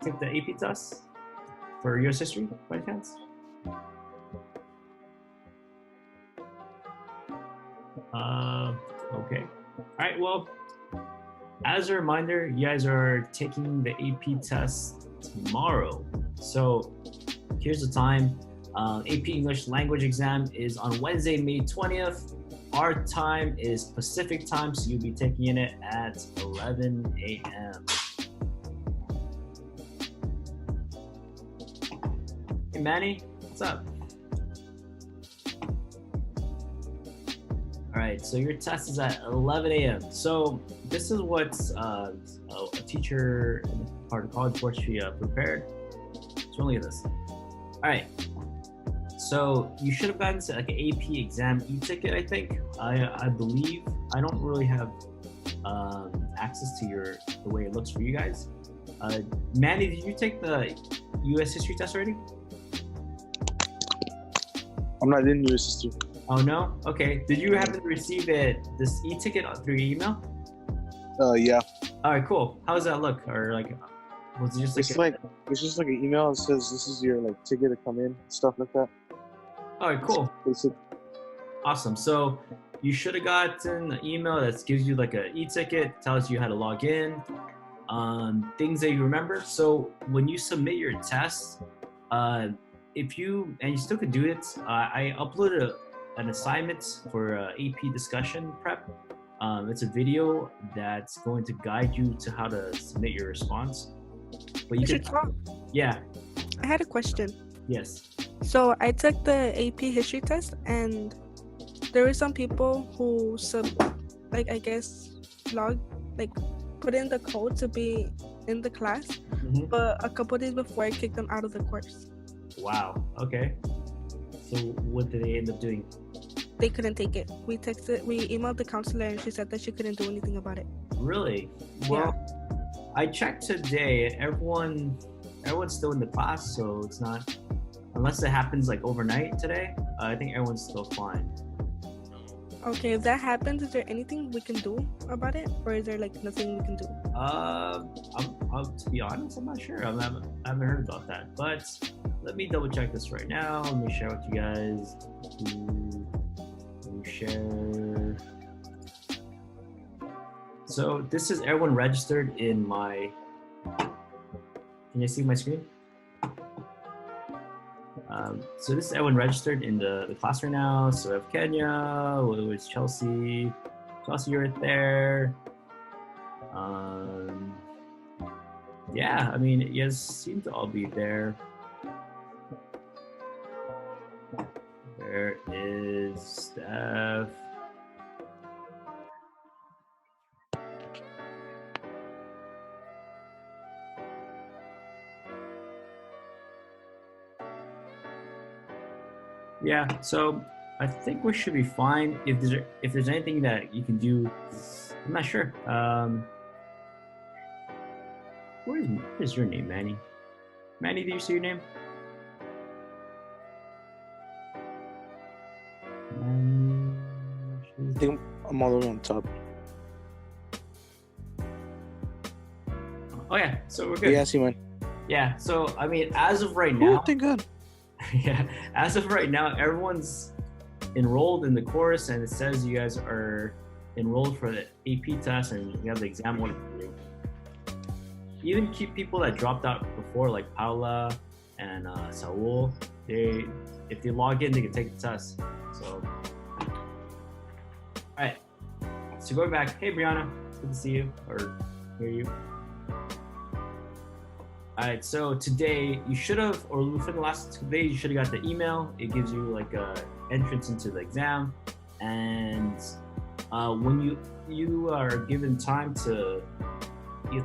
take the AP test for U.S. history by chance? Okay. All right. Well, as a reminder, you guys are taking the AP test tomorrow. So here's the time. AP English language exam is on Wednesday, May 20th. Our time is Pacific time, so you'll be taking it at 11 a.m. Hey Manny, what's up? All right, so your test is at 11 a.m. So this is what a teacher in part of college course she prepared. So look at this. All right, so you should have gotten like an AP exam e-ticket, I think. I believe. I don't really have access to the way it looks for you guys. Manny, did you take the U.S. history test already? I'm not in U.S. history. Oh no? Okay. Did you happen to receive this e-ticket through your email? Yeah. All right, cool. How does that look? Or like, was it just like it's just like an email that says this is your like ticket to come in, stuff like that. All right, cool. Basic. Awesome. So you should have gotten an email that gives you like an e-ticket, tells you how to log in, things that you remember. So when you submit your test, if you still could do it, I uploaded an assignment for AP discussion prep. It's a video that's going to guide you to how to submit your response. But you could talk. Yeah. I had a question. Yes. So I took the AP history test, and there were some people who put in the code to be in the class, but a couple days before I kicked them out of the course. Wow. Okay. So what did they end up doing? They couldn't take it. We emailed the counselor, and she said that she couldn't do anything about it. Really? Well, yeah. I checked today. Everyone's still in the class, so it's not, unless it happens like overnight today. I think everyone's still fine. Okay, if that happens, is there anything we can do about it, or is there like nothing we can do? To be honest, I'm not sure. I haven't heard about that, but let me double check this right now. Let me share with you guys. Share. So this is everyone registered in my. Can you see my screen? So this is everyone registered in the class right now. So we have Kenya, it was Chelsea. Chelsea, you're right there. Yeah, I mean, you guys seem to all be there. There is Steph. Yeah, so I think we should be fine. If there's anything that you can do, I'm not sure. What is your name, Manny? Manny, do you see your name? I think I'm all the way on top. Oh yeah, so we're good. Yeah, I see mine. Yeah, so I mean, as of right now. Oh, thank God. Yeah, as of right now, everyone's enrolled in the course, and it says you guys are enrolled for the AP test, and you have the exam one. Even keep people that dropped out before, like Paula and Saul, if they log in, they can take the test. So, all right. So going back, hey Brianna, good to see you or hear you. All right, so today you should have, or within the last 2 days, you should have got the email. It gives you like a entrance into the exam, and when you are given time to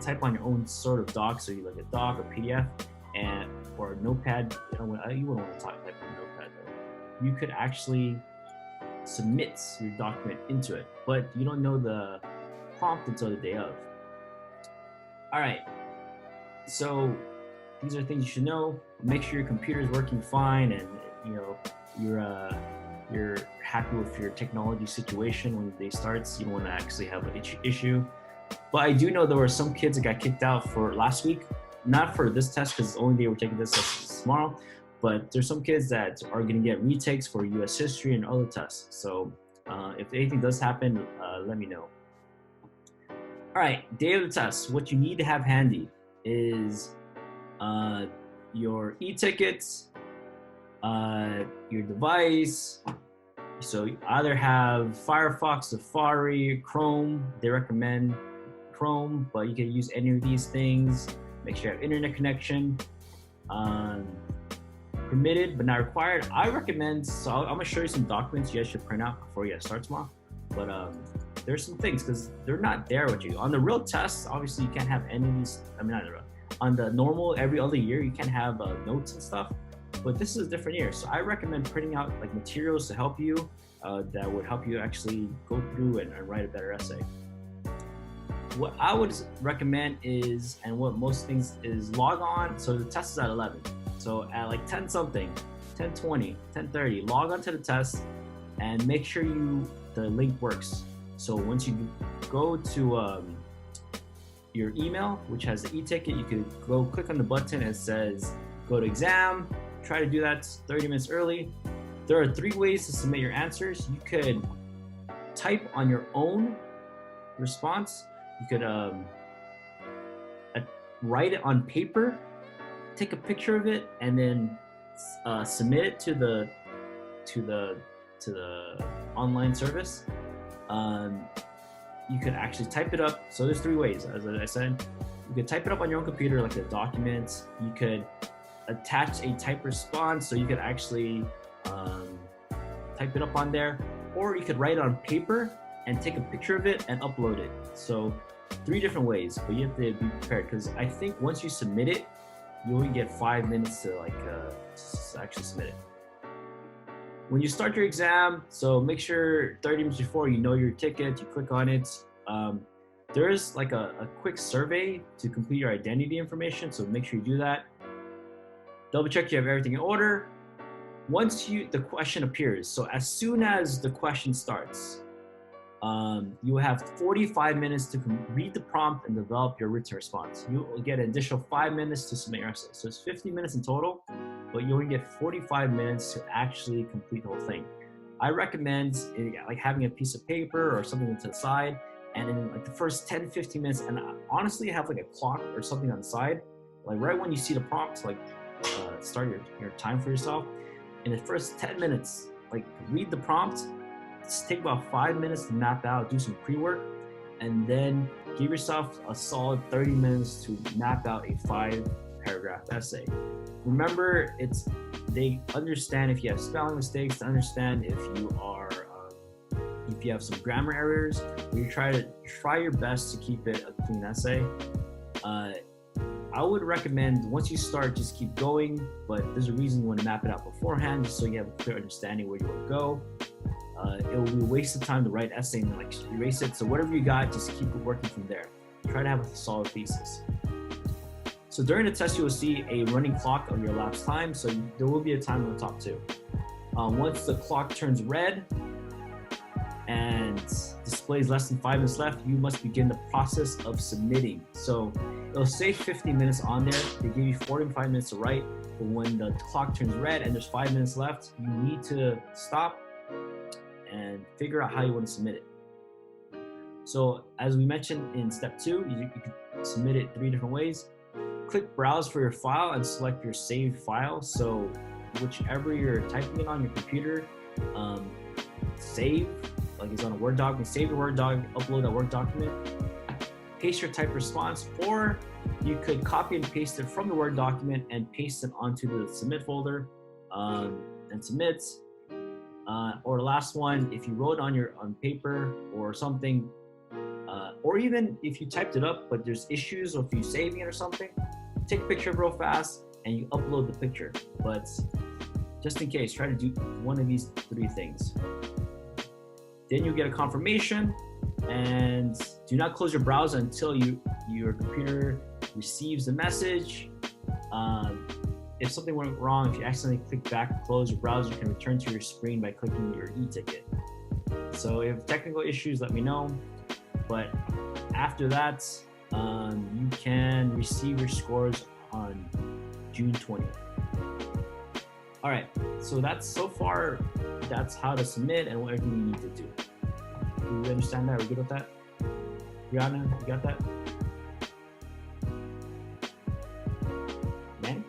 type on your own sort of doc, so you like a doc or PDF or a notepad. You wouldn't want to type on a notepad though. You could actually submit your document into it, but you don't know the prompt until the day of. All right. So these are things you should know. Make sure your computer is working fine, and you're happy with your technology situation when the day starts. You don't want to actually have an issue. But I do know there were some kids that got kicked out for last week. not for this test because the only day we're taking this test is tomorrow, but there's some kids that are going to get retakes for U.S. history and other tests. So if anything does happen, let me know. All right, day of the test. What you need to have handy is your e-tickets, your device. So you either have Firefox, Safari, Chrome. They recommend Chrome, but you can use any of these things. Make sure you have internet connection. Permitted but not required. I recommend, so I'm gonna show you some documents you guys should print out before you guys start tomorrow. But there's some things because they're not there with you. On the real tests, obviously you can't have any of these, I mean, not the real. On the normal every other year, you can have notes and stuff. But this is a different year. So I recommend printing out like materials to help you that would help you actually go through and write a better essay. What I would recommend is, and what most things is, log on. So the test is at 11. So at like 10 something, 10:20, 10:30, log on to the test and make sure the link works. So once you go to your email, which has the e-ticket, you could go click on the button and it says go to exam. Try to do that 30 minutes early. There are 3 ways to submit your answers. You could type on your own response. You could write it on paper, take a picture of it, and then submit it to the online service. You could actually type it up. So there's 3 ways, as I said. You could type it up on your own computer, like a document. You could attach a typed response, so you could actually type it up on there, or you could write it on paper and take a picture of it and upload it. So 3 different ways, but you have to be prepared because I think once you submit it, you only get 5 minutes to actually submit it. When you start your exam, so make sure 30 minutes before you know your ticket, you click on it. There is like a quick survey to complete your identity information, so make sure you do that. Double check you have everything in order. Once the question appears, so as soon as the question starts, you will have 45 minutes to read the prompt and develop your written response. You will get an additional 5 minutes to submit your essay. So it's 50 minutes in total, but you only get 45 minutes to actually complete the whole thing. I recommend like having a piece of paper or something to the side, and in like the first 10, 15 minutes, and honestly have like a clock or something on the side, like right when you see the prompt, like start your time for yourself. In the first 10 minutes, like read the prompt. Just take about 5 minutes to map out, do some pre-work, and then give yourself a solid 30 minutes to map out a 5-paragraph essay. Remember, they understand if you have spelling mistakes, to understand if you have some grammar errors. You try your best to keep it a clean essay. I would recommend once you start, just keep going, but there's a reason you want to map it out beforehand, just so you have a clear understanding where you want to go. It will be a waste of time to write essay and like erase it. So whatever you got, just keep it working from there. Try to have a solid thesis. So during the test, you will see a running clock of your elapsed time. So there will be a time on the top too. Once the clock turns red and displays less than 5 minutes left, you must begin the process of submitting. So it'll say 50 minutes on there. They give you 45 minutes to write. But when the clock turns red and there's 5 minutes left, you need to stop and figure out how you want to submit it. So as we mentioned in step 2, you can submit it 3 different ways. Click browse for your file and select your saved file. So whichever you're typing it on your computer, save, like it's on a Word document, save your Word document, upload that Word document, paste your typed response, or you could copy and paste it from the Word document and paste it onto the submit folder and submit. Or the last one, if you wrote on paper or something, or even if you typed it up but there's issues, or if you're saving it or something, take a picture real fast and you upload the picture. But just in case, try to do one of these 3 things. Then you get a confirmation, and do not close your browser until your computer receives the message. If something went wrong, if you accidentally click back and close your browser, you can return to your screen by clicking your e-ticket. So if technical issues, let me know. But after that, you can receive your scores on June 20th. All right, so that's how to submit and what everything you need to do. Do you understand that? Are we good with that? Rihanna, you got that? Man?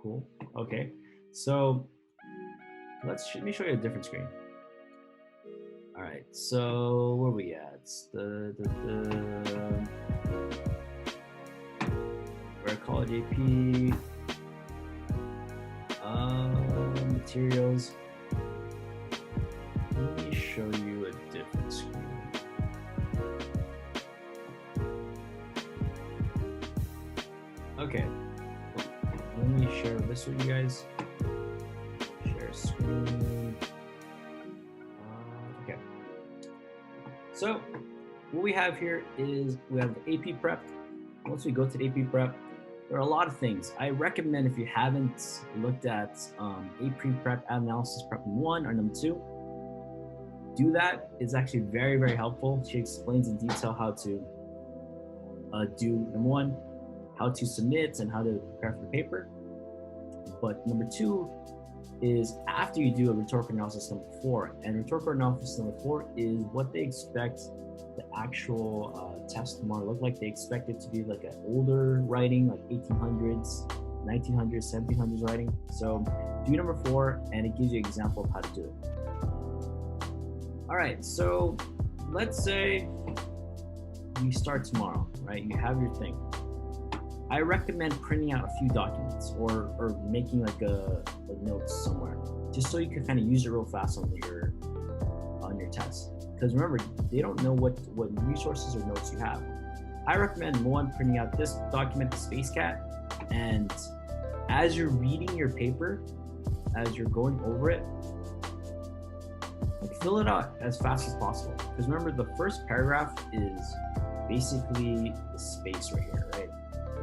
Cool. Okay. So let me show you a different screen. All right. So where are we at? We're at College AP. Materials. Let me show you a different screen. Okay. Let me share this with you guys. Share screen. Okay. So what we have here is we have the AP prep. Once we go to the AP prep, there are a lot of things. I recommend if you haven't looked at AP prep analysis prep 1 or number 2, do that. It's actually very, very helpful. She explains in detail how to do number 1, how to submit and how to prepare for the paper. But number 2 is after you do a rhetorical analysis number 4. And rhetorical analysis number 4 is what they expect the actual test tomorrow look like. They expect it to be like an older writing, like 1800s, 1900s, 1700s writing. So do number 4 and it gives you an example of how to do it. All right, so let's say you start tomorrow, right? You have your thing. I recommend printing out a few documents or making like a notes somewhere, just so you can kind of use it real fast on your test. Because remember, they don't know what resources or notes you have. I recommend one, printing out this document, the SpaceCat, and as you're reading your paper, as you're going over it, fill it out as fast as possible. Because remember, the first paragraph is basically the space right here, right?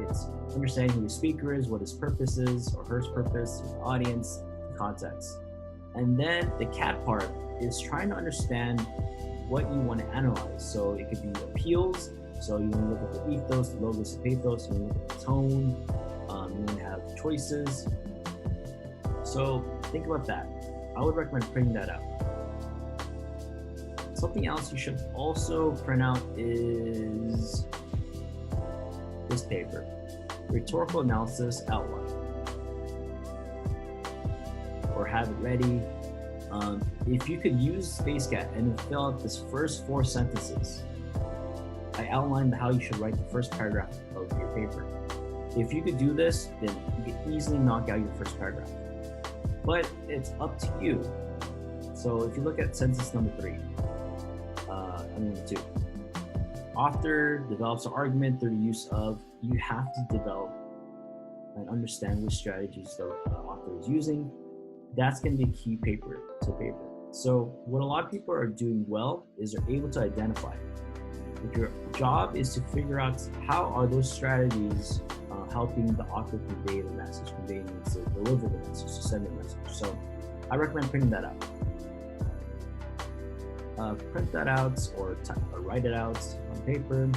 It's understanding who the speaker is, what his purpose is, or her purpose, the audience, the context. And then the cat part is trying to understand what you want to analyze. So it could be appeals. So you want to look at the ethos, the logos, the pathos. You want to look at the tone. You want to have choices. So think about that. I would recommend printing that out. Something else you should also print out is this paper, Rhetorical Analysis Outline, or have it ready. If you could use SpaceCat and fill out this first 4 sentences, I outlined how you should write the first paragraph of your paper. If you could do this, then you can easily knock out your first paragraph. But it's up to you. So if you look at sentence number 3, number 2, author develops an argument through the use of, you have to develop and understand which strategies the author is using. That's going to be a key paper to paper. So what a lot of people are doing well is they're able to identify. If your job is to figure out how are those strategies helping the author convey the message, convey the message, deliver the message, to send the message. So I recommend printing that out. Print that out or write it out on paper.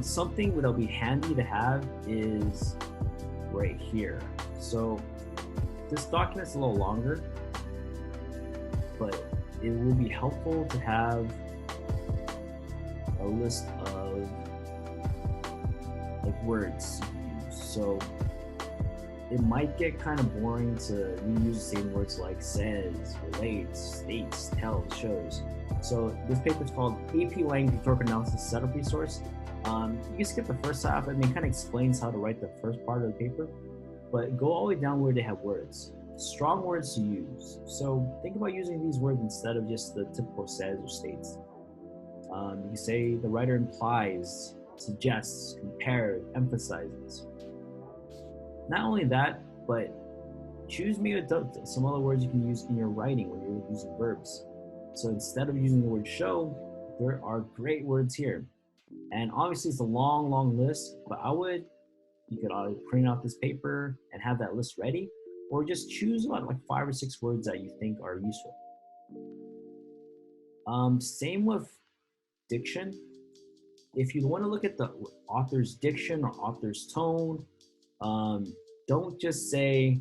Something that'll be handy to have is right here. So this document's a little longer, but it will be helpful to have a list of like words you use. So it might get kind of boring to reuse the same words like says, relates, states, tells, shows. So this paper is called AP Lang Rhetorical Analysis Setup Resource. You can skip the first half. I mean, it kind of explains how to write the first part of the paper, but go all the way down where they have words, strong words to use. So think about using these words instead of just the typical says or states. You can say the writer implies, suggests, compares, emphasizes. Not only that, but choose maybe some other words you can use in your writing when you're using verbs. So instead of using the word show, there are great words here. And obviously it's a long, long list, but you could either print out this paper and have that list ready, or just choose about like 5 or 6 words that you think are useful. Same with diction. If you want to look at the author's diction or author's tone, don't just say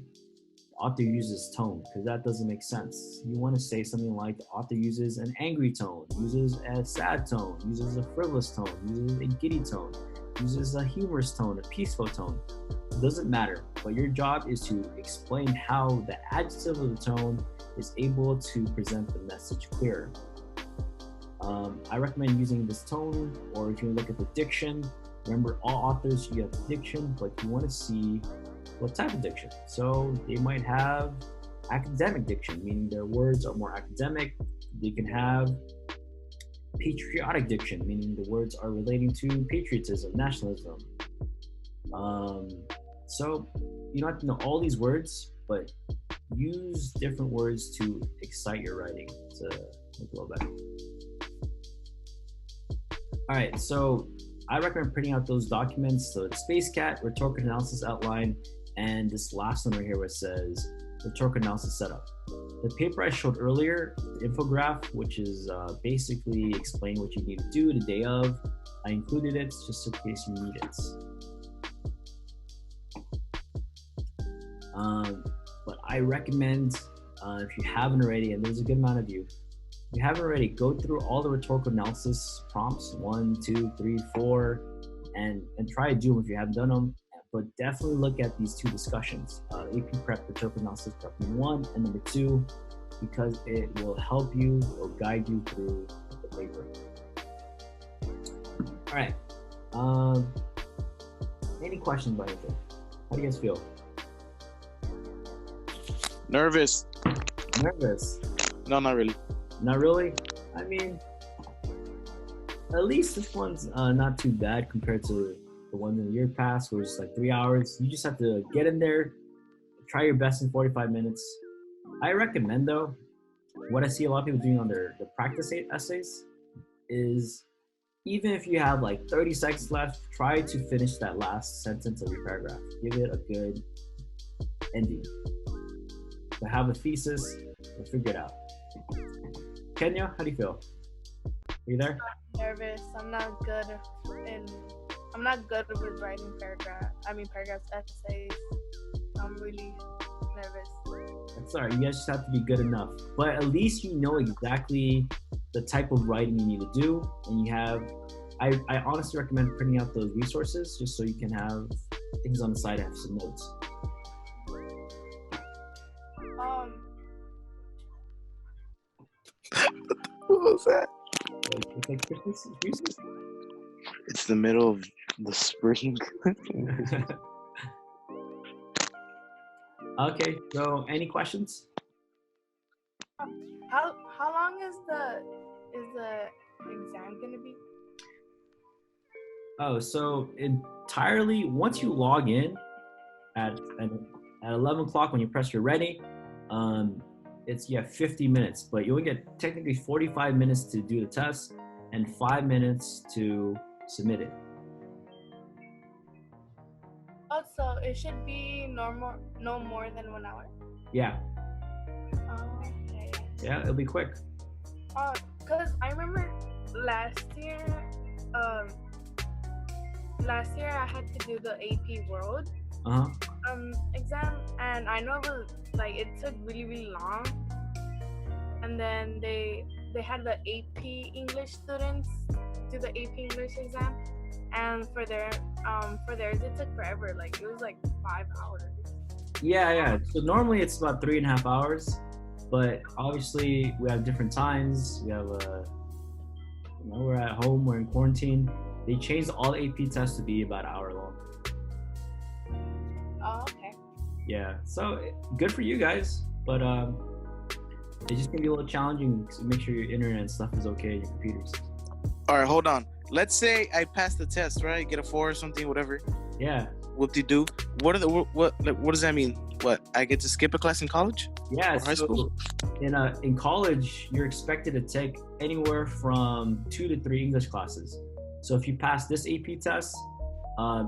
the author uses tone, because that doesn't make sense. You want to say something like the author uses an angry tone, uses a sad tone, uses a frivolous tone, uses a giddy tone, uses a humorous tone, a peaceful tone. It doesn't matter, but your job is to explain how the adjective of the tone is able to present the message clearer. I recommend using this tone, or if you look at the diction, remember all authors, you have diction, but you want to see what type of diction. So they might have academic diction, meaning their words are more academic. They can have patriotic diction, meaning the words are relating to patriotism, nationalism. So you don't have to know all these words, but use different words to excite your writing to make it a little better. All right, so I recommend printing out those documents. So it's SpaceCat, rhetorical analysis outline, and this last one right here where it says rhetorical analysis setup. The paper I showed earlier, the infograph, which is basically explaining what you need to do the day of, I included it just in case you need it. But I recommend, if you haven't already, and there's a good amount of you, if you haven't already, go through all the rhetorical analysis prompts, 1, 2, 3, 4, and try to do them if you haven't done them. But definitely look at these two discussions, AP Prep, rhetorical analysis prep number 1 and number 2, because it will help you or guide you through the paper. All right. Any questions about anything? How do you guys feel? Nervous. Nervous? No, not really. Not really? I mean, at least this one's not too bad compared to the one in the year past where it's like 3 hours. You just have to get in there, try your best in 45 minutes. I recommend though, what I see a lot of people doing on their practice essays is, even if you have like 30 seconds left, try to finish that last sentence of your paragraph. Give it a good ending. To have a thesis, we'll figure it out. Kenya, how do you feel? Are you there? I'm nervous. I'm not good with writing paragraphs, essays. I'm really nervous. That's all right. You guys just have to be good enough. But at least you know exactly the type of writing you need to do, and you have. I honestly recommend printing out those resources just so you can have things on the side and have some notes. What was that? It's like Christmas excuses. It's the middle of the spring. Okay, so any questions? How long is the exam gonna be? Oh, so entirely once you log in at 11 o'clock when you press your ready, it's 50 minutes, but you only get technically 45 minutes to do the test and 5 minutes to submit it. Also, it should be no more than 1 hour. Yeah. Okay. Yeah, it'll be quick. Cause I remember last year I had to do the AP World exam, and I know it was like it took really, really long. And then they had the AP English students do the AP English exam, and for theirs it took forever. Like it was like 5 hours. Yeah. So normally it's about 3.5 hours, but obviously we have different times. We have we're at home, we're in quarantine. They changed all the AP tests to be about an hour long. Oh, okay. Yeah, so good for you guys, but it's just gonna be a little challenging. So make sure your internet and stuff is okay in your computers. All right, hold on. Let's say I pass the test, right? Get a 4 or something, whatever. Yeah. Whoop-de-doo. What does that mean? What, I get to skip a class in college? Yeah. Or high school? In college, you're expected to take anywhere from 2 to 3 English classes. So if you pass this AP test,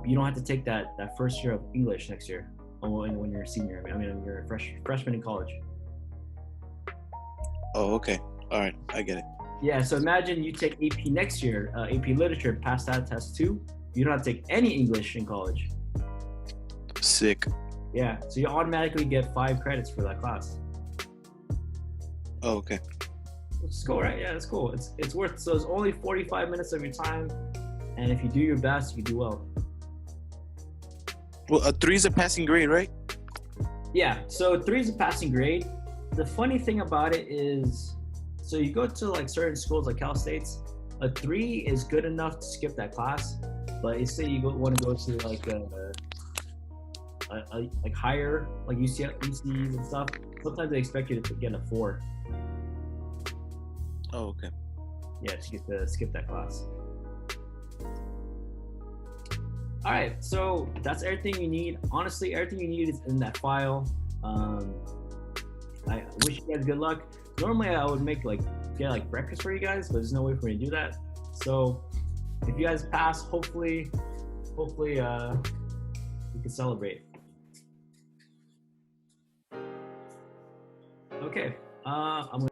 you don't have to take that first year of English next year. When you're a senior, when you're a freshman in college. Oh, okay. All right, I get it. Yeah, so imagine you take AP next year, AP Literature, pass that test too. You don't have to take any English in college. Sick. Yeah, so you automatically get 5 credits for that class. Oh, okay. Which is cool, right? Yeah, it's cool. It's worth. So it's only 45 minutes of your time, and if you do your best, you do well. Well, a 3 is a passing grade, right? Yeah. So 3 is a passing grade. The funny thing about it is, so you go to like certain schools like Cal State's, a 3 is good enough to skip that class. But you say you want to go to like like higher, like UCs and stuff. Sometimes they expect you to get a 4. Oh, okay. Yeah, to get to skip that class. All right, so that's everything you need. Honestly, everything you need is in that file. I wish you guys good luck. Normally, I would make get breakfast for you guys, but there's no way for me to do that. So, if you guys pass, hopefully, we can celebrate. Okay, I'm gonna